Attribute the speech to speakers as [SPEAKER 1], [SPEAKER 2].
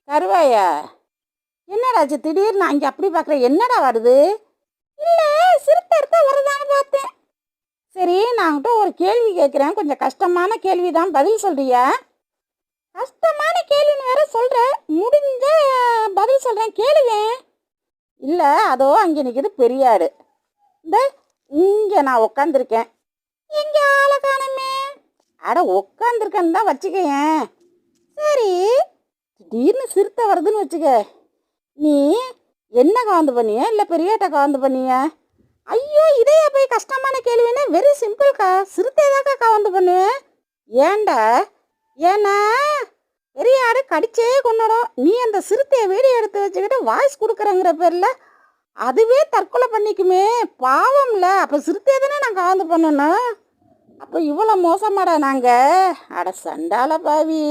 [SPEAKER 1] கருவாயா? என்னடாச்சு திடீர்னு அங்கே அப்படி பார்க்குற? என்னடா வருது? இல்லை, சிறுத்தை வருதான்னு பார்த்தேன். சரி, நான் உன்கிட்ட ஒரு கேள்வி கேட்குறேன். கொஞ்சம் கஷ்டமான கேள்வி தான், பதில் சொல்றியா? கஷ்டமான கேள்வின்னு வேற சொல்ற. முடிஞ்ச பதில் சொல்றேன், கேளுவேன். இல்லை, அதோ அங்கே நிற்கிது பெரியாடு. இந்த இங்கே நான் உக்காந்துருக்கேன். எங்கே ஆளை காணுமே? அட, உக்காந்துருக்கேன்னு தான் வச்சுக்கேன். சரி, திடீர்னு சிறுத்தை வருதுன்னு வச்சுக்க. நீ என்ன கவர்ந்து பண்ணிய, இல்லை பெரியாட்ட கவர்ந்து பண்ணிய? ஐயோ, இதையா போய் கஷ்டமான கேள்வின்னா? வெரி சிம்பிள்க்கா, சிறுத்தைதாக்கா கவர்ந்து பண்ணுவேன். ஏண்டா? ஏன்னா பெரியாடு கடிச்சே கொண்டுடும். நீ அந்த சிறுத்தையை வீடியோ எடுத்து வச்சுக்கிட்டு வாய்ஸ் கொடுக்குறேங்கிற பேரில் அதுவே தற்கொலை பண்ணிக்குமே, பாவம்ல. அப்போ சிறுத்தையை தானே நான் கவர்ந்து பண்ணணும். அப்போ இவ்வளோ மோசமாடா நாங்கள்? அட சண்டால பாவி.